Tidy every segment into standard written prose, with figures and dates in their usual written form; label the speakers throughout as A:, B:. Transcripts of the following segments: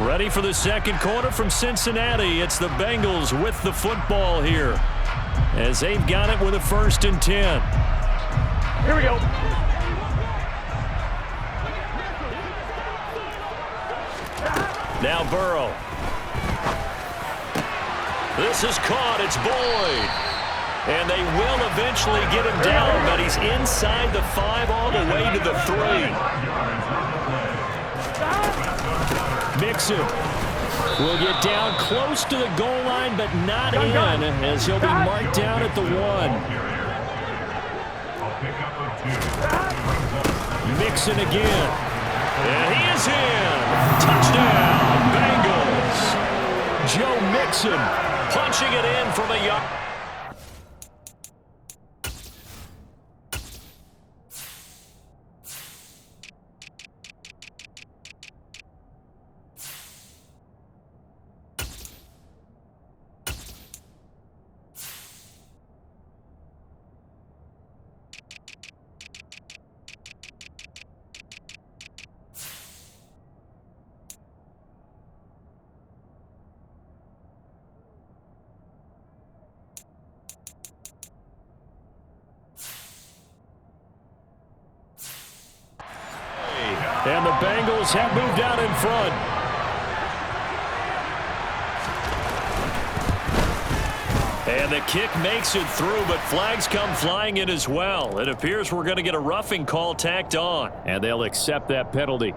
A: Ready for the second quarter from Cincinnati. It's the Bengals with the football here as they've got it with a 1st and 10.
B: Here we go.
A: Now Burrow. This is caught. It's Boyd. And they will eventually get him down, but he's inside the 5 all the way to the 3. Mixon will get down close to the goal line, but not in, as he'll be marked down at the 1. Mixon again. And he is in. Touchdown, Bengals. Joe Mixon punching it in from a yard. And the Bengals have moved out in front. And the kick makes it through, but flags come flying in as well. It appears we're going to get a roughing call tacked on, and they'll accept that penalty.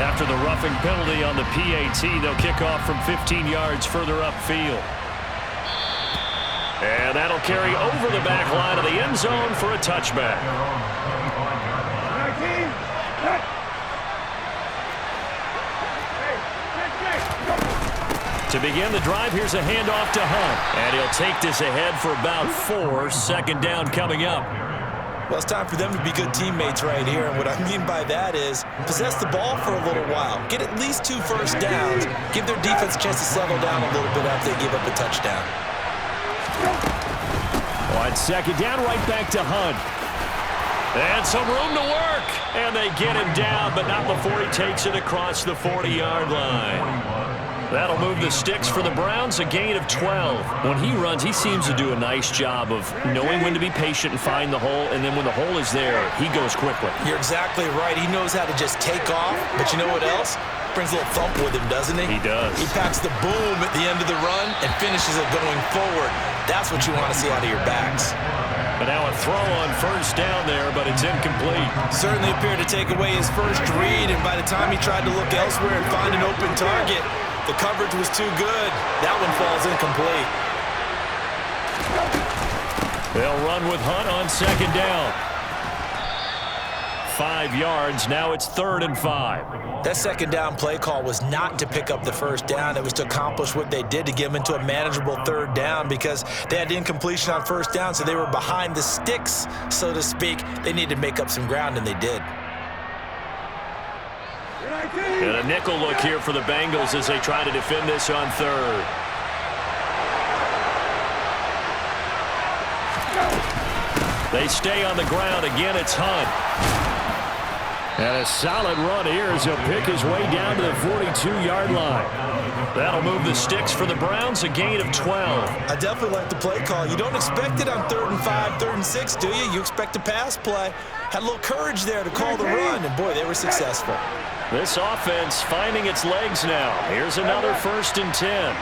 A: After the roughing penalty on the PAT, they'll kick off from 15 yards further upfield. And that'll carry over the back line of the end zone for a touchback. To begin the drive, here's a handoff to Hunt. And he'll take this ahead for about 4. 2nd down coming up.
C: Well, it's time for them to be good teammates right here. And what I mean by that is possess the ball for a little while. Get at least 2 first downs. Give their defense a chance to settle down a little bit after they give up a touchdown.
A: On 2nd down, right back to Hunt. And some room to work. And they get him down, but not before he takes it across the 40-yard line. That'll move the sticks for the Browns, a gain of 12. When he runs, he seems to do a nice job of knowing when to be patient and find the hole, and then when the hole is there, he goes quickly.
C: You're exactly right. He knows how to just take off, but you know what else? Brings a little thump with him, doesn't he?
A: He does.
C: He packs the boom at the end of the run and finishes it going forward. That's what you want to see out of your backs.
A: But now a throw on 1st down there, but it's incomplete.
C: Certainly appeared to take away his first read, and by the time he tried to look elsewhere and find an open target, the coverage was too good. That one falls incomplete.
A: They'll run with Hunt on 2nd down. 5 yards. Now it's 3rd and 5.
C: That 2nd down play call was not to pick up the 1st down. It was to accomplish what they did to get them into a manageable 3rd down because they had incompletion on 1st down, so they were behind the sticks, so to speak. They needed to make up some ground, and they did.
A: And a nickel look here for the Bengals as they try to defend this on 3rd. They stay on the ground. Again, it's Hunt. And a solid run here as he'll pick his way down to the 42-yard line. That'll move the sticks for the Browns, a gain of 12.
C: I definitely like the play call. You don't expect it on 3rd and 5, 3rd and 6, do you? You expect a pass play. Had a little courage there to call the run, and boy, they were successful.
A: This offense finding its legs now. Here's another 1st and 10.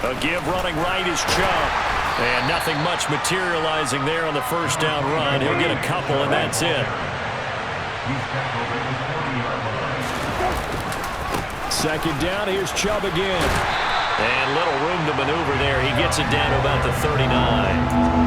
A: A give running right is Chubb. And nothing much materializing there on the 1st down run. He'll get a couple, and that's it. 2nd down, here's Chubb again. And little room to maneuver there. He gets it down to about the 39.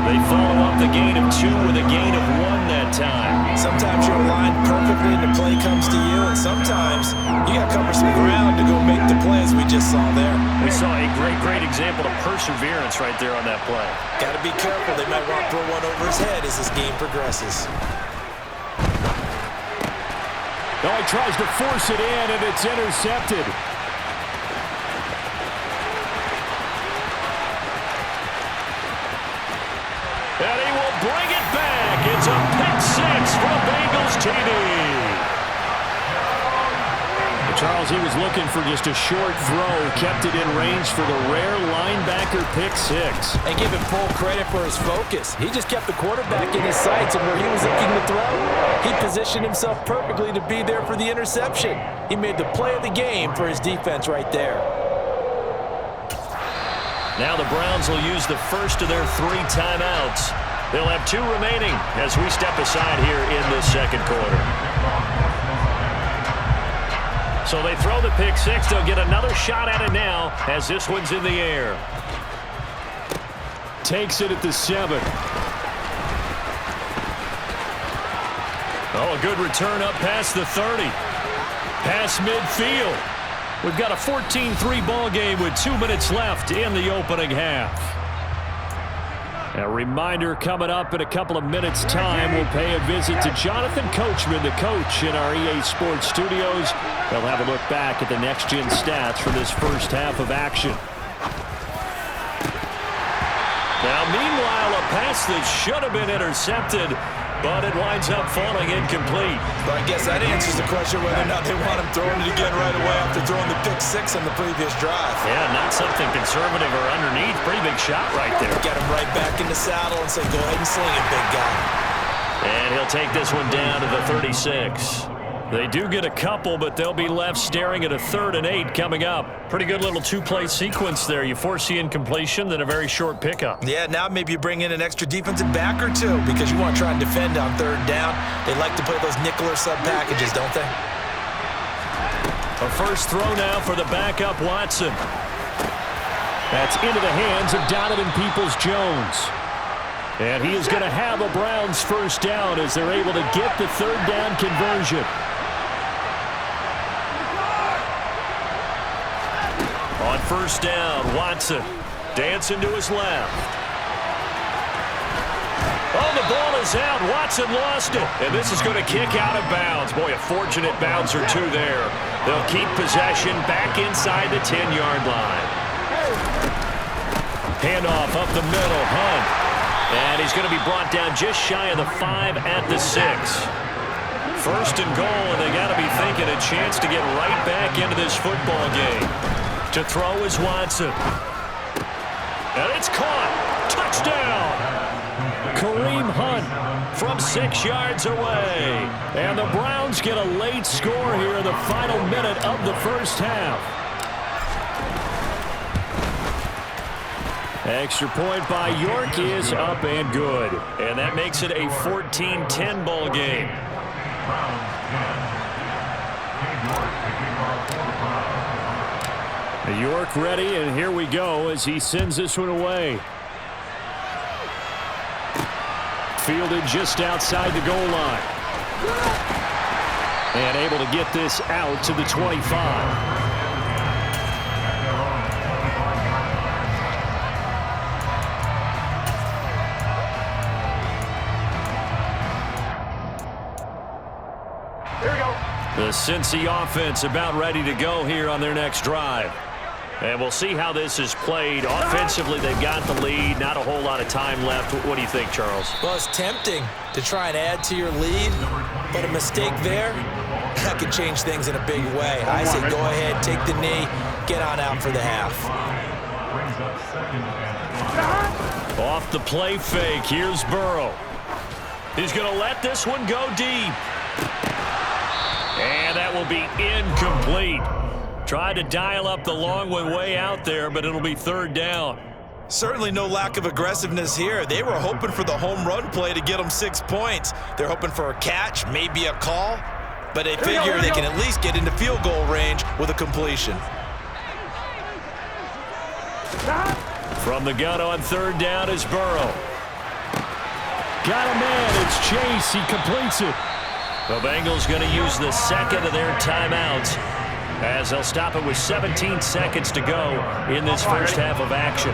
A: They follow up the gain of 2 with a gain of 1 that time.
C: Sometimes you're aligned perfectly and the play comes to you, and sometimes you got to cover some ground to go make the play, as we just saw there.
A: We saw a great example of perseverance right there on that play.
C: Got to be careful. They might want to throw one over his head as this game progresses.
A: Oh, he tries to force it in, and it's intercepted. TD. Charles, he was looking for just a short throw, kept it in range for the rare linebacker pick six.
C: And give him full credit for his focus. He just kept the quarterback in his sights, and where he was looking to throw, he positioned himself perfectly to be there for the interception. He made the play of the game for his defense right there.
A: Now the Browns will use the first of their 3 timeouts. They'll have 2 remaining as we step aside here in the second quarter. So they throw the pick six. They'll get another shot at it now as this one's in the air. Takes it at the 7. Oh, a good return up past the 30. Past midfield. We've got a 14-3 ball game with 2 minutes left in the opening half. A reminder coming up in a couple of minutes' time. We'll pay a visit to Jonathan Coachman, the coach in our EA Sports studios. They'll have a look back at the next-gen stats from this first half of action. Now, meanwhile, a pass that should have been intercepted, but it winds up falling incomplete.
C: But I guess that answers the question whether or not they want him throwing it again right away after throwing the pick six on the previous drive.
A: Yeah, not something conservative or underneath. Pretty big shot right there.
C: Get him right back in the saddle and say, go ahead and sling it, big guy.
A: And he'll take this one down to the 36. They do get a couple, but they'll be left staring at a 3rd and 8 coming up. Pretty good little 2-play sequence there. You force the incompletion, then a very short pickup.
C: Yeah, now maybe you bring in an extra defensive back or 2 because you want to try and defend on 3rd down. They like to play those nickel or sub packages, don't they?
A: A first throw now for the backup Watson. That's into the hands of Donovan Peoples-Jones. And he is going to have a Browns first down as they're able to get the 3rd down conversion. On first down, Watson dancing to his left. Oh, the ball is out. Watson lost it. And this is going to kick out of bounds. Boy, a fortunate bounce or 2 there. They'll keep possession back inside the 10-yard line. Handoff up the middle, Hunt. And he's going to be brought down just shy of the 5 at the 6. First and goal, and they got to be thinking a chance to get right back into this football game. To throw is Watson. And it's caught. Touchdown. Kareem Hunt from 6 yards away. And the Browns get a late score here in the final minute of the first half. Extra point by York is up and good. And that makes it a 14-10 ball game. York ready, and here we go as he sends this one away. Fielded just outside the goal line. And able to get this out to the 25. The Cincy offense about ready to go here on their next drive. And we'll see how this is played. Offensively, they've got the lead. Not a whole lot of time left. What do you think, Charles?
C: Well, it's tempting to try and add to your lead, but a mistake there, that could change things in a big way. I say go ahead, take the knee, get on out for the half.
A: Off the play fake, here's Burrow. He's going to let this one go deep. And that will be incomplete. Tried to dial up the long one way out there, but it'll be 3rd down.
C: Certainly no lack of aggressiveness here. They were hoping for the home run play to get them 6 points. They're hoping for a catch, maybe a call, but they figure they can at least get into field goal range with a completion.
A: From the gun on 3rd down is Burrow. Got a man, it's Chase, he completes it. The Bengals going to use the 2nd of their timeouts as they'll stop it with 17 seconds to go in this first half of action.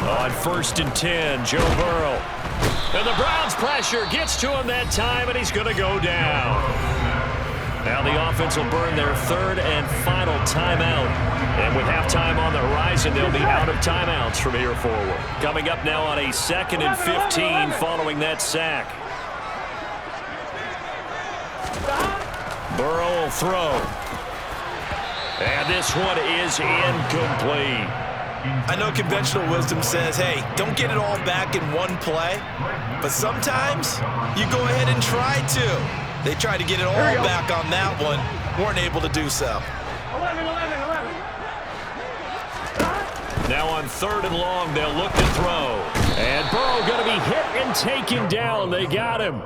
A: On 1st and 10, Joe Burrow. And the Browns pressure gets to him that time, and he's going to go down. Now the offense will burn their third and final timeout. And with halftime on the horizon, they'll be out of timeouts from here forward. Coming up now on a 2nd and 15 following that sack. Burrow will throw. And this one is incomplete.
C: I know conventional wisdom says, hey, don't get it all back in one play. But sometimes you go ahead and try to. They tried to get it all back on that one. Weren't able to do so.
B: 11.
A: Now on 3rd and long, they'll look to throw. And Burrow going to be hit and taken down. They got him.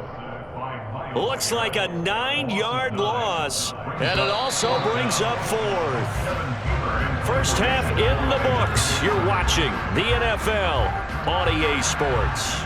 A: Looks like a 9-yard loss. And it also brings up 4th. First half in the books. You're watching the NFL on EA Sports.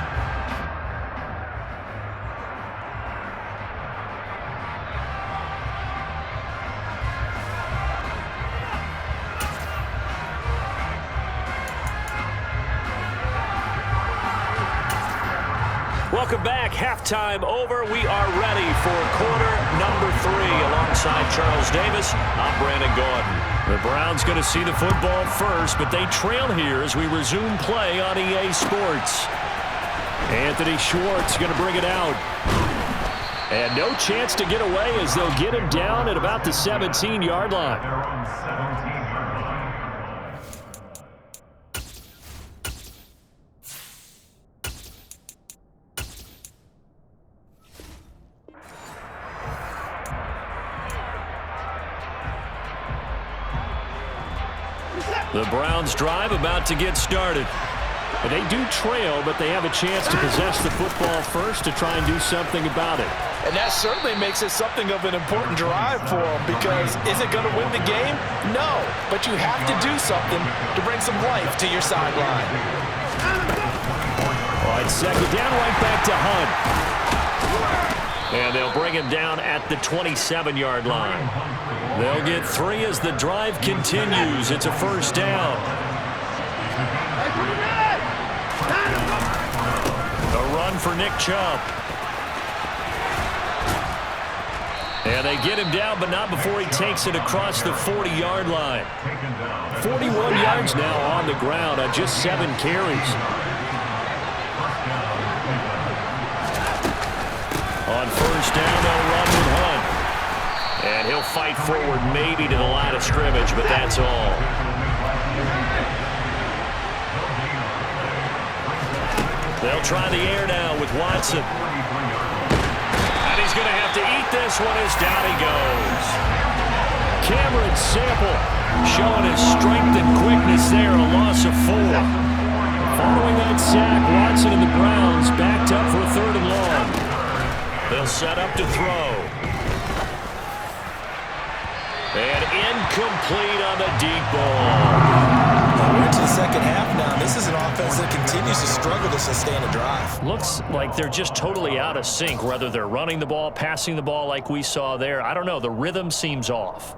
A: Welcome back. Halftime over. We are ready for quarter number 3. Alongside Charles Davis, I'm Brandon Gaudin. The Browns going to see the football first, but they trail here as we resume play on EA Sports. Anthony Schwartz going to bring it out. And no chance to get away as they'll get him down at about the 17-yard line. The Browns drive about to get started. And they do trail, but they have a chance to possess the football first to try and do something about it.
C: And that certainly makes it something of an important drive for them, because is it going to win the game? No, but you have to do something to bring some life to your sideline.
A: All right, 2nd down, right back to Hunt. And they'll bring him down at the 27-yard line. They'll get 3 as the drive continues. It's a 1st down. A run for Nick Chubb. And they get him down, but not before he takes it across the 40-yard line. 41 yards now on the ground on just 7 carries. On 1st down, they'll run with Hunt. And he'll fight forward maybe to the line of scrimmage, but that's all. They'll try the air now with Watson. And he's going to have to eat this one as down he goes. Cameron Sample showing his strength and quickness there, a loss of 4. Following that sack, Watson and the Browns backed up for a 3rd and long. They'll set up to throw. And incomplete on the deep ball.
C: We're into the 2nd half now. This is an offense that continues to struggle to sustain a drive.
A: Looks like they're just totally out of sync, whether they're running the ball, passing the ball like we saw there. I don't know. The rhythm seems off.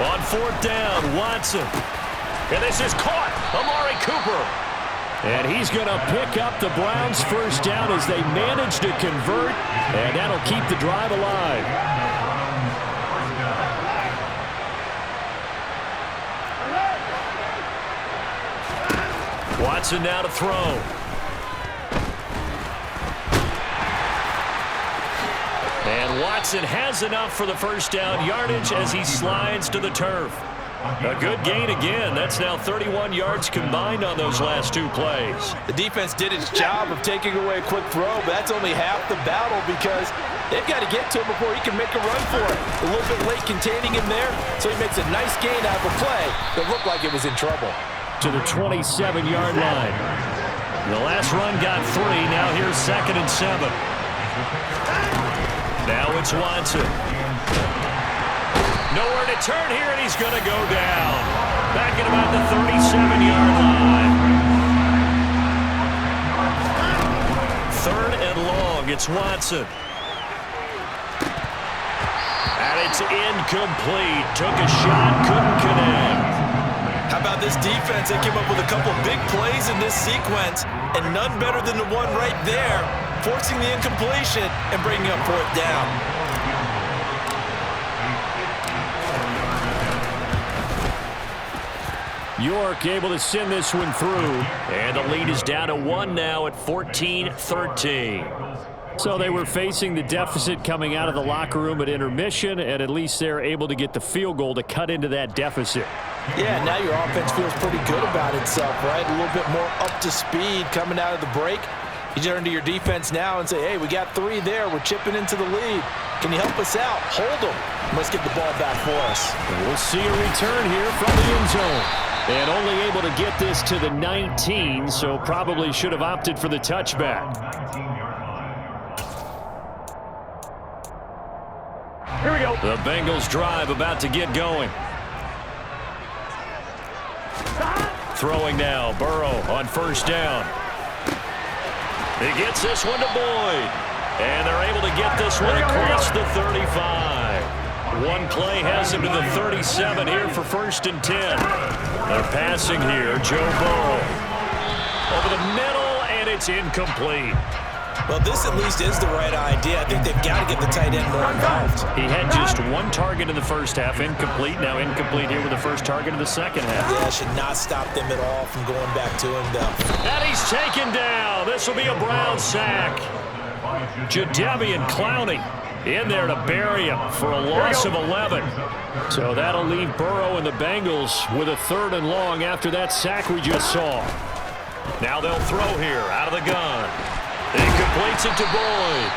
A: On 4th down, Watson. And this is caught. Amari Cooper. And he's going to pick up the Browns' 1st down as they manage to convert. And that'll keep the drive alive. Watson now to throw. And Watson has enough for the 1st down yardage as he slides to the turf. A good gain again. That's now 31 yards combined on those last 2 plays.
C: The defense did its job of taking away a quick throw, but that's only half the battle because they've got to get to him before he can make a run for it. A little bit late containing him there, so he makes a nice gain out of a play that looked like it was in trouble.
A: To the 27-yard line. The last run got 3. Now here's 2nd and 7. Now it's Watson. Nowhere to turn here, and he's going to go down. Back at about the 37-yard line. 3rd and long. It's Watson. it's incomplete. Took a shot, couldn't connect.
C: How about this defense? They came up with a couple big plays in this sequence, and none better than the one right there, forcing the incompletion and bringing up fourth down.
A: York able to send this one through, and the lead is down to 1 now at 14-13. So they were facing the deficit coming out of the locker room at intermission, and at least they're able to get the field goal to cut into that deficit.
C: Yeah, now your offense feels pretty good about itself, right? A little bit more up to speed coming out of the break. You turn to your defense now and say, hey, we got 3 there. We're chipping into the lead. Can you help us out? Hold them. Let's get the ball back for us.
A: And we'll see a return here from the end zone. And only able to get this to the 19, so probably should have opted for the touchback.
B: Here we go.
A: The Bengals drive about to get going. Throwing now, Burrow on first down. He gets this one to Boyd. And they're able to get this one across the 35. One play has him to the 37 here for 1st and 10. They're passing here, Joe Burrow. Over the middle, and it's incomplete.
C: Well, this at least is the right idea. I think they've got to get the tight end more involved.
A: He had just 1 target in the first half, incomplete. Now incomplete here with the first target of the second half.
C: Yeah, should not stop them at all from going back to him, though.
A: And he's taken down. This will be a Brown sack. Jadeveon Clowney in there to bury him for a loss of 11. So that'll leave Burrow and the Bengals with a 3rd and long after that sack we just saw. Now they'll throw here out of the gun. He completes it to Boyd.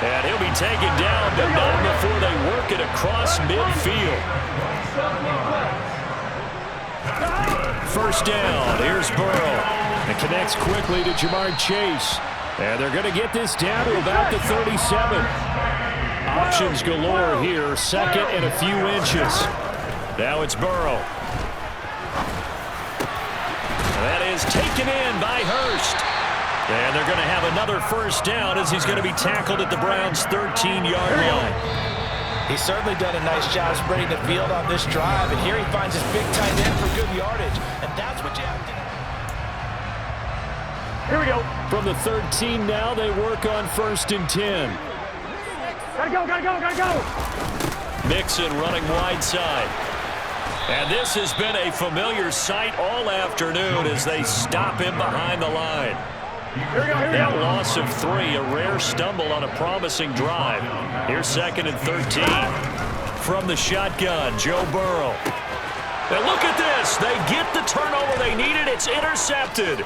A: And he'll be taken down, but not before they work it across midfield. First down. Here's Burrow. It connects quickly to Jamar Chase. And they're going to get this down to about the 37. Options galore here. 2nd and a few inches. Now it's Burrow. That is taken in by Hurst. And they're going to have another first down as he's going to be tackled at the Browns' 13-yard line.
C: He's certainly done a nice job spreading the field on this drive, and here he finds his big tight end for good yardage, and that's what you have to do.
B: Here we go.
A: From the 13 now, they work on 1st and 10.
B: Gotta go, gotta go, gotta go.
A: Mixon running wide side. And this has been a familiar sight all afternoon as they stop him behind the line. That loss of 3, a rare stumble on a promising drive. Here's 2nd and 13. From the shotgun, Joe Burrow. And look at this. They get the turnover they needed. It's intercepted.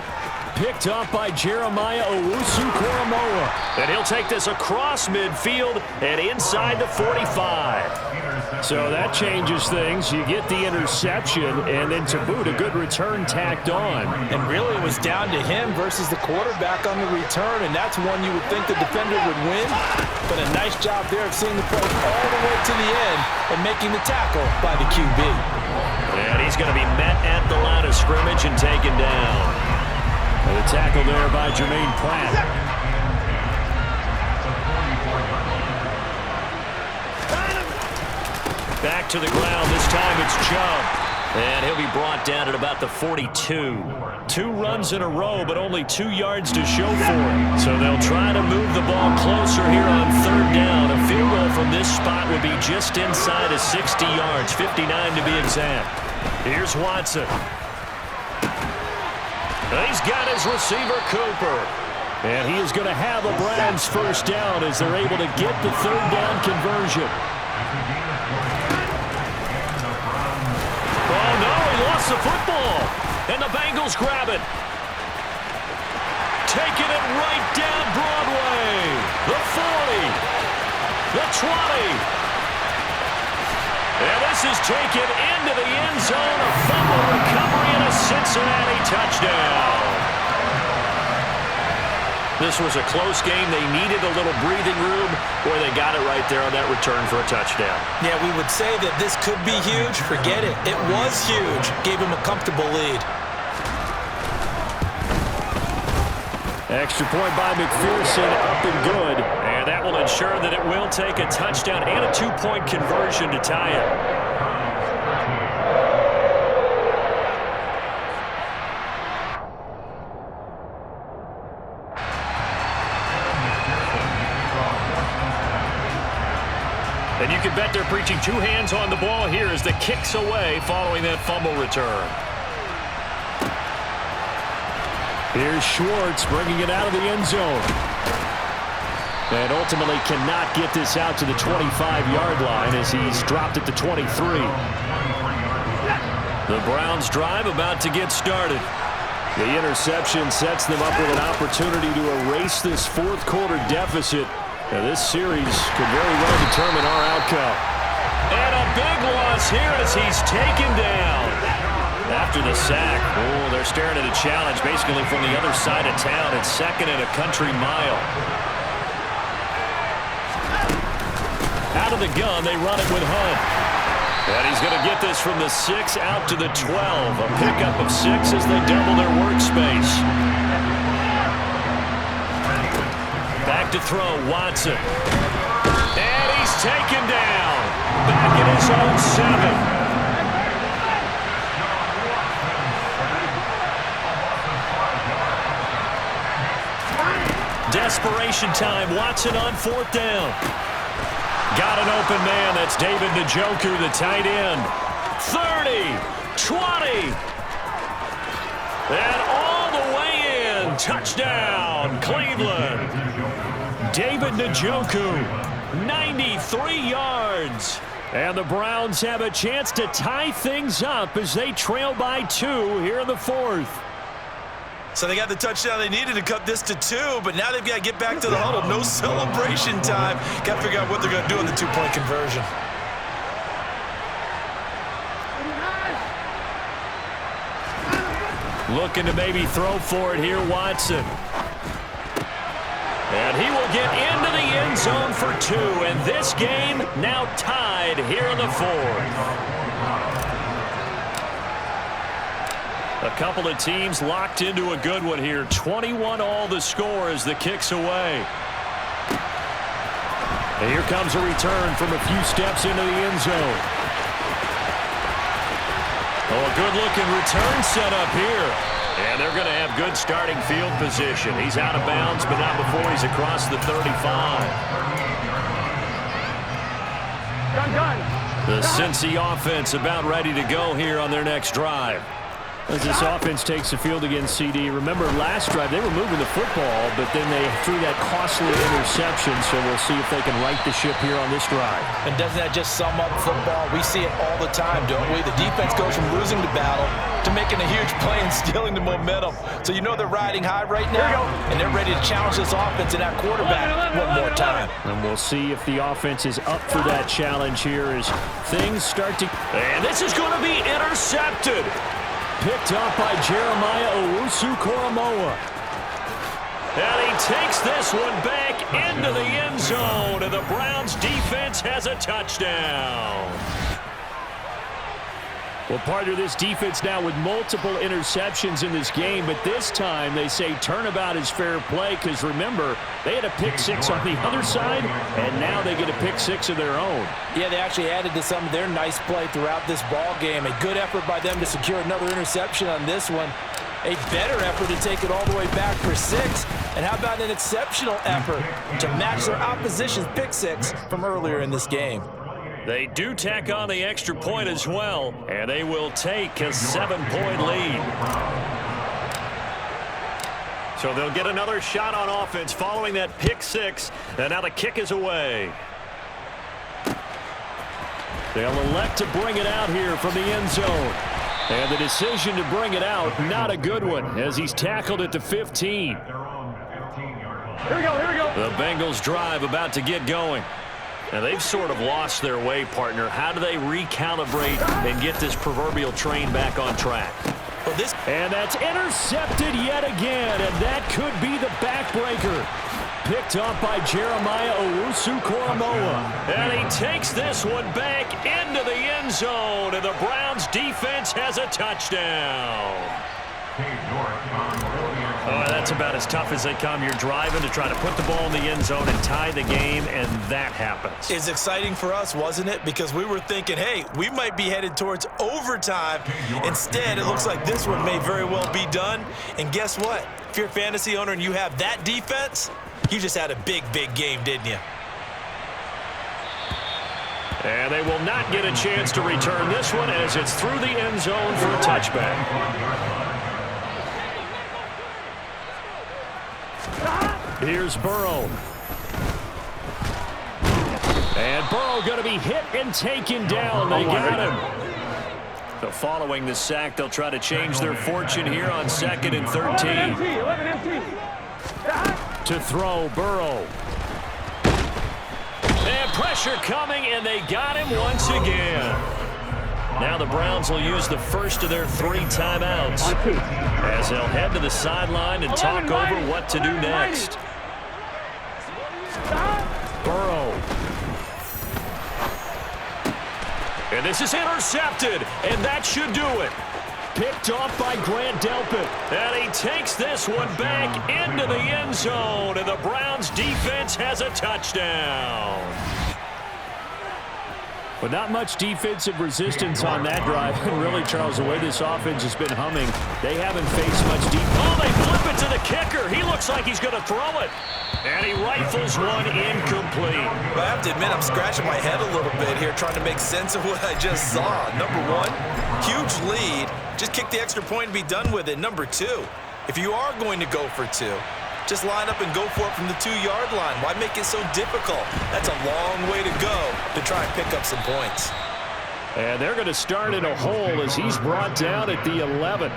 A: Picked up by Jeremiah Owusu-Koramoah. And he'll take this across midfield and inside the 45. So that changes things. You get the interception, and then to boot, a good return tacked on.
C: And really it was down to him versus the quarterback on the return, and that's one you would think the defender would win. But a nice job there of seeing the play all the way to the end and making the tackle by the QB.
A: And he's going to be met at the line of scrimmage and taken down. And the tackle there by Jermaine Pratt. Back to the ground. This time it's Chubb. And he'll be brought down at about the 42. 2 runs in a row, but only 2 yards to show for it. So they'll try to move the ball closer here on 3rd down. A field goal from this spot would be just inside of 60 yards, 59 to be exact. Here's Watson. He's got his receiver, Cooper. And he is going to have a Browns first down as they're able to get the 3rd down conversion. Oh, no, he lost the football. And the Bengals grab it. Taking it right down Broadway. The 40. The 20. And this is taken into the end zone. A fumble recovery and a Cincinnati touchdown. This was a close game. They needed a little breathing room, where they got it right there on that return for a touchdown.
C: Yeah, we would say that this could be huge. Forget it. It was huge. Gave him a comfortable lead.
A: Extra point by McPherson, up and good. And that will ensure that it will take a touchdown and a 2-point conversion to tie it. And you can bet they're preaching two hands on the ball here as the kick's away following that fumble return. Here's Schwartz bringing it out of the end zone. And ultimately cannot get this out to the 25-yard line as he's dropped it to 23. The Browns drive about to get started. The interception sets them up with an opportunity to erase this fourth-quarter deficit. Now, this series could very well determine our outcome. And a big loss here as he's taken down. After the sack, they're staring at a challenge basically from the other side of town. It's second and a country mile. Out of the gun, they run it with Hunt. And he's going to get this from the 6 out to the 12. A pickup of 6 as they double their workspace. Back to throw, Watson. And he's taken down. Back in his own 7. Desperation time. Watson on 4th down. Got an open man. That's David Njoku, the tight end. 30, 20. And all the way in. Touchdown, Cleveland. David Njoku, 93 yards. And the Browns have a chance to tie things up as they trail by 2 here in the 4th.
C: So they got the touchdown they needed to cut this to 2, but now they've got to get back to the huddle. No celebration time. Got to figure out what they're going to do on the 2-point conversion.
A: Looking to maybe throw for it here, Watson. And he will get into the end zone for 2. And this game now tied here in the 4th. A couple of teams locked into a good one here. 21 all the score as the kick's away. And here comes a return from a few steps into the end zone. Oh, a good-looking return set up here. And they're going to have good starting field position. He's out of bounds, but not before he's across the 35. The Cincy offense about ready to go here on their next drive. As this offense takes the field against CD, remember last drive they were moving the football, but then they threw that costly interception, so we'll see if they can right the ship here on this drive.
C: And doesn't that just sum up football? We see it all the time, don't we? The defense goes from losing the battle to making a huge play and stealing the momentum. So you know they're riding high right now, and they're ready to challenge this offense and that quarterback one more time.
A: And we'll see if the offense is up for that challenge here as things start to... And this is going to be intercepted. Picked up by Jeremiah Owusu-Koramoah. And he takes this one back into the end zone, and the Browns defense has a touchdown. Well, partner, this defense now with multiple interceptions in this game, but this time they say turnabout is fair play because, remember, they had a pick 6 on the other side, and now they get a pick 6 of their own.
C: Yeah, they actually added to some of their nice play throughout this ball game. A good effort by them to secure another interception on this one. A better effort to take it all the way back for 6. And how about an exceptional effort to match their opposition's pick 6 from earlier in this game?
A: They do tack on the extra point as well, and they will take a 7-point lead. So they'll get another shot on offense following that pick 6, and now the kick is away. They'll elect to bring it out here from the end zone. And the decision to bring it out, not a good one, as he's tackled at the 15.
B: Here we go, here we go.
A: The Bengals drive about to get going. Now, they've sort of lost their way, partner. How do they recalibrate and get this proverbial train back on track? And that's intercepted yet again, and that could be the backbreaker. Picked up by Jeremiah Owusu-Koramoah. And he takes this one back into the end zone, and the Browns defense has a touchdown. Oh, that's about as tough as they come. You're driving to try to put the ball in the end zone and tie the game, and that happens.
C: It's exciting for us, wasn't it? Because we were thinking, hey, we might be headed towards overtime. Instead, it looks like this one may very well be done. And guess what? If you're a fantasy owner and you have that defense, you just had a big, big game, didn't you?
A: And they will not get a chance to return this one as it's through the end zone for a touchback. Here's Burrow. And Burrow going to be hit and taken down. They got him. So following the sack, they'll try to change their fortune here on 2nd and 13. To throw, Burrow. And pressure coming, and they got him once again. Now the Browns will use the first of their 3 timeouts as they'll head to the sideline and talk over what to do next. Burrow. And this is intercepted, and that should do it. Picked off by Grant Delpit. And he takes this one back into the end zone, and the Browns defense has a touchdown. But not much defensive resistance on that drive. And really, Charles, the way this offense has been humming, they haven't faced much defense. Oh, they flip it to the kicker. He looks like he's going to throw it. And he rifles one incomplete.
C: Well, I have to admit, I'm scratching my head a little bit here trying to make sense of what I just saw. Number one, huge lead. Just kick the extra point and be done with it. Number two, if you are going to go for 2, just line up and go for it from the 2-yard line. Why make it so difficult? That's a long way to go to try and pick up some points.
A: And they're going to start in a hole as he's brought down at the 11.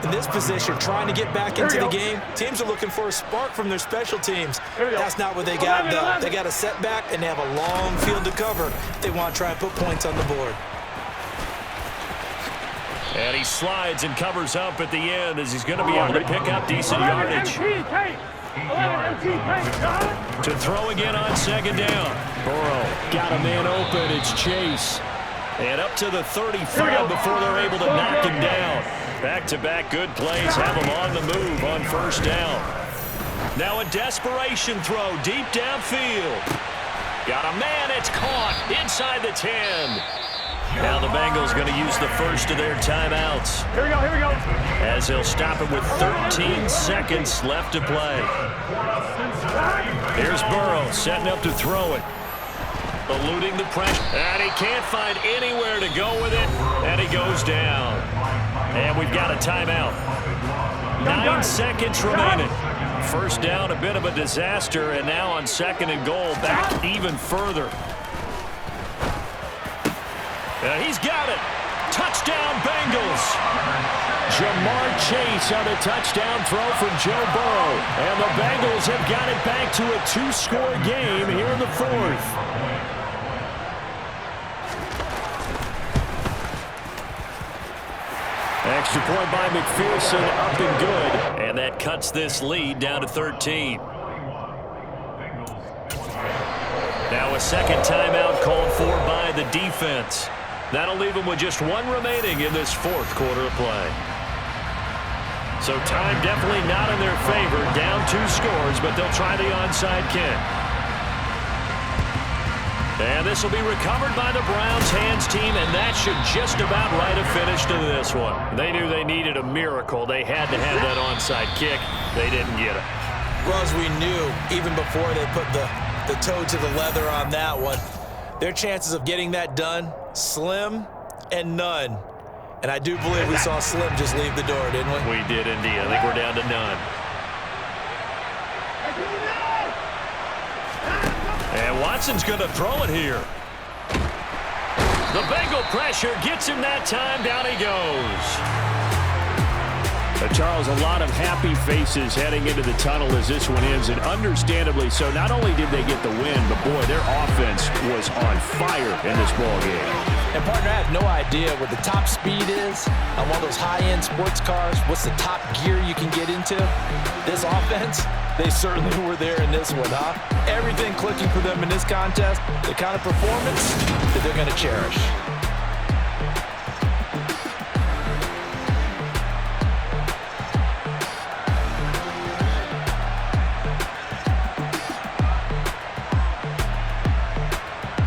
C: In this position, trying to get back into the game, teams are looking for a spark from their special teams. That's not what they got, though. They got a setback, and they have a long field to cover. They want to try and put points on the board.
A: And he slides and covers up at the end as he's going to be able to pick up decent yardage. To throw again on 2nd down. Burrow got a man open. It's Chase. And up to the 35 before they're able to knock him down. Back-to-back good plays have him on the move on 1st down. Now a desperation throw deep downfield. Got a man. It's caught inside the 10. Now the Bengals going to use the first of their timeouts.
B: Here we go.
A: As they'll stop it with 13 seconds left to play. Here's Burrow setting up to throw it. Eluding the pressure. And he can't find anywhere to go with it. And he goes down. And we've got a timeout. 9 seconds remaining. 1st down, a bit of a disaster. And now on 2nd and goal, back even further. He's got it. Touchdown, Bengals. Jamar Chase on a touchdown throw from Joe Burrow. And the Bengals have got it back to a 2-score game here in the 4th. Extra point by McPherson, up and good. And that cuts this lead down to 13. Now a 2nd timeout called for by the defense. That'll leave them with just 1 remaining in this 4th quarter of play. So time definitely not in their favor. Down 2 scores, but they'll try the onside kick. And this will be recovered by the Browns hands team, and that should just about write a finish to this one. They knew they needed a miracle. They had to have that onside kick. They didn't get it.
C: Well, as we knew, even before they put the toe to the leather on that one, their chances of getting that done, slim and none. And I do believe we saw Slim just leave the door, didn't we?
A: We did indeed. I think we're down to none. And Watson's going to throw it here. The Bengal pressure gets him that time. Down he goes. Charles, a lot of happy faces heading into the tunnel as this one ends, and understandably so. Not only did they get the win, but boy, their offense was on fire in this ball game.
C: And partner, I have no idea what the top speed is on one of those high-end sports cars. What's the top gear you can get into? This offense, they certainly were there in this one, huh? Everything clicking for them in this contest, the kind of performance that they're going to cherish.